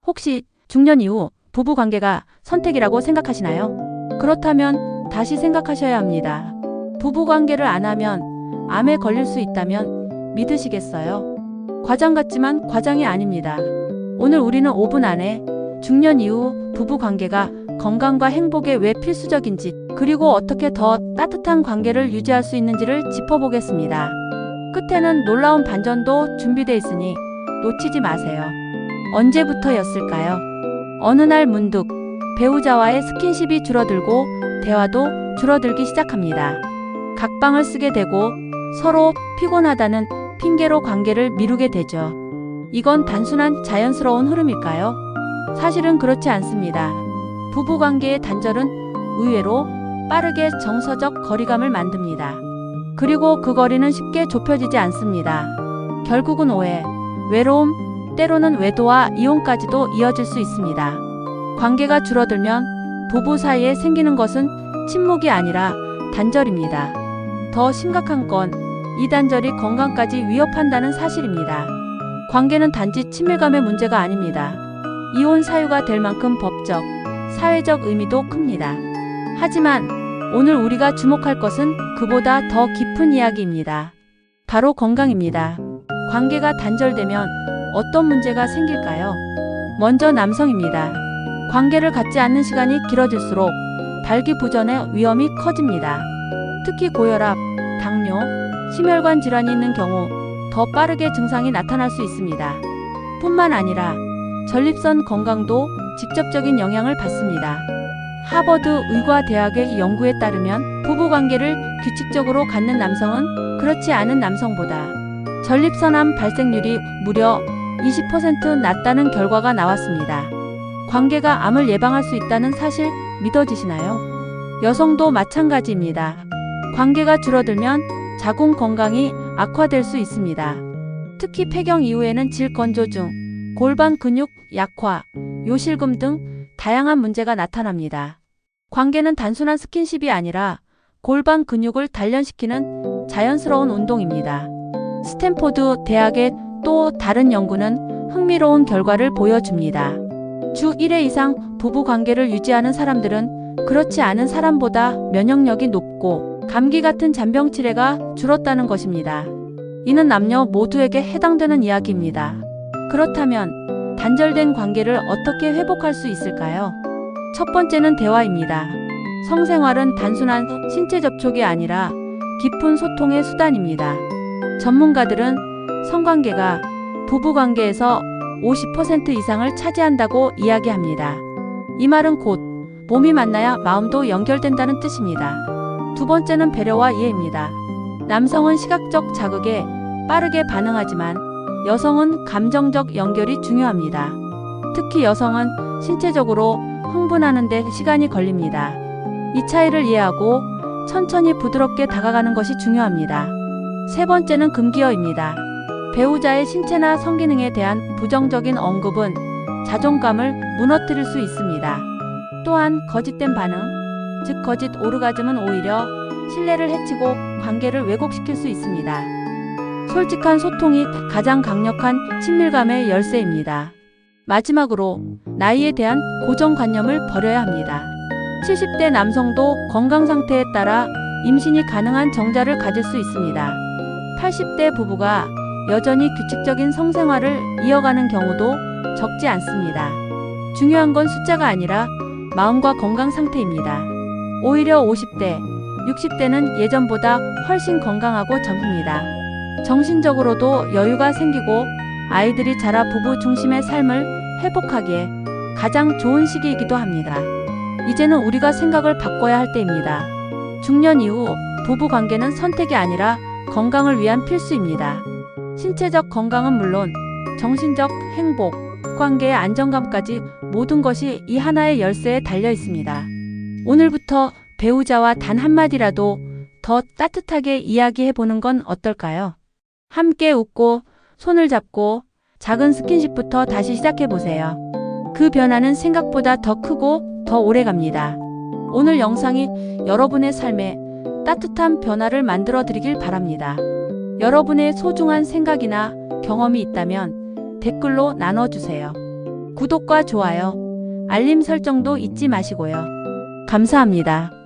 혹시 중년 이후 부부 관계가 선택이라고 생각하시나요? 그렇다면 다시 생각하셔야 합니다. 부부 관계를 안 하면 암에 걸릴 수 있다면 믿으시겠어요? 과장 같지만 과장이 아닙니다. 오늘 우리는 5분 안에 중년 이후 부부 관계가 건강과 행복에 왜 필수적인지, 그리고 어떻게 더 따뜻한 관계를 유지할 수 있는지를 짚어보겠습니다. 끝에는 놀라운 반전도 준비되어 있으니 놓치지 마세요. 언제부터였을까요? 어느 날 문득 배우자와의 스킨십이 줄어들고 대화도 줄어들기 시작합니다. 각방을 쓰게 되고 서로 피곤하다는 핑계로 관계를 미루게 되죠. 이건 단순한 자연스러운 흐름일까요? 사실은 그렇지 않습니다. 부부관계의 단절은 의외로 빠르게 정서적 거리감을 만듭니다. 그리고 그 거리는 쉽게 좁혀지지 않습니다. 결국은 오해, 외로움, 때로는 외도와 이혼까지도 이어질 수 있습니다. 관계가 줄어들면 부부 사이에 생기는 것은 침묵이 아니라 단절입니다. 더 심각한 건 이 단절이 건강까지 위협한다는 사실입니다. 관계는 단지 친밀감의 문제가 아닙니다. 이혼 사유가 될 만큼 법적, 사회적 의미도 큽니다. 하지만 오늘 우리가 주목할 것은 그보다 더 깊은 이야기입니다. 바로 건강입니다. 관계가 단절되면 어떤 문제가 생길까요? 먼저 남성입니다. 관계를 갖지 않는 시간이 길어질수록 발기부전의 위험이 커집니다. 특히 고혈압, 당뇨, 심혈관 질환이 있는 경우 더 빠르게 증상이 나타날 수 있습니다. 뿐만 아니라 전립선 건강도 직접적인 영향을 받습니다. 하버드 의과대학의 연구에 따르면 부부관계를 규칙적으로 갖는 남성은 그렇지 않은 남성보다 전립선암 발생률이 무려 20% 낮다는 결과가 나왔습니다. 관계가 암을 예방할 수 있다는 사실 믿어지시나요? 여성도 마찬가지입니다. 관계가 줄어들면 자궁 건강이 악화될 수 있습니다. 특히 폐경 이후에는 질건조증, 골반 근육 약화, 요실금 등 다양한 문제가 나타납니다. 관계는 단순한 스킨십이 아니라 골반 근육을 단련시키는 자연스러운 운동입니다. 스탠포드 대학의 또 다른 연구는 흥미로운 결과를 보여줍니다. 주 1회 이상 부부 관계를 유지하는 사람들은 그렇지 않은 사람보다 면역력이 높고 감기 같은 잔병 치레가 줄었다는 것입니다. 이는 남녀 모두에게 해당되는 이야기입니다. 그렇다면 단절된 관계를 어떻게 회복할 수 있을까요? 첫 번째는 대화입니다. 성생활은 단순한 신체 접촉이 아니라 깊은 소통의 수단입니다. 전문가들은 성관계가 부부관계에서 50% 이상을 차지한다고 이야기합니다. 이 말은 곧 몸이 만나야 마음도 연결된다는 뜻입니다. 두 번째는 배려와 이해입니다. 남성은 시각적 자극에 빠르게 반응하지만 여성은 감정적 연결이 중요합니다. 특히 여성은 신체적으로 흥분하는 데 시간이 걸립니다. 이 차이를 이해하고 천천히 부드럽게 다가가는 것이 중요합니다. 세 번째는 금기어입니다. 배우자의 신체나 성기능에 대한 부정적인 언급은 자존감을 무너뜨릴 수 있습니다. 또한 거짓된 반응, 즉 거짓 오르가즘은 오히려 신뢰를 해치고 관계를 왜곡시킬 수 있습니다. 솔직한 소통이 가장 강력한 친밀감의 열쇠입니다. 마지막으로 나이에 대한 고정관념을 버려야 합니다. 70대 남성도 건강 상태에 따라 임신이 가능한 정자를 가질 수 있습니다. 80대 부부가 여전히 규칙적인 성생활을 이어가는 경우도 적지 않습니다. 중요한 건 숫자가 아니라 마음과 건강 상태입니다. 오히려 50대, 60대는 예전보다 훨씬 건강하고 젊습니다. 정신적으로도 여유가 생기고 아이들이 자라 부부 중심의 삶을 회복하기에 가장 좋은 시기이기도 합니다. 이제는 우리가 생각을 바꿔야 할 때입니다. 중년 이후 부부 관계는 선택이 아니라 건강을 위한 필수입니다. 신체적 건강은 물론 정신적 행복, 관계의 안정감까지 모든 것이 이 하나의 열쇠에 달려 있습니다. 오늘부터 배우자와 단 한마디라도 더 따뜻하게 이야기해보는 건 어떨까요? 함께 웃고 손을 잡고 작은 스킨십부터 다시 시작해보세요. 그 변화는 생각보다 더 크고 더 오래 갑니다. 오늘 영상이 여러분의 삶에 따뜻한 변화를 만들어 드리길 바랍니다. 여러분의 소중한 생각이나 경험이 있다면 댓글로 나눠주세요. 구독과 좋아요, 알림 설정도 잊지 마시고요. 감사합니다.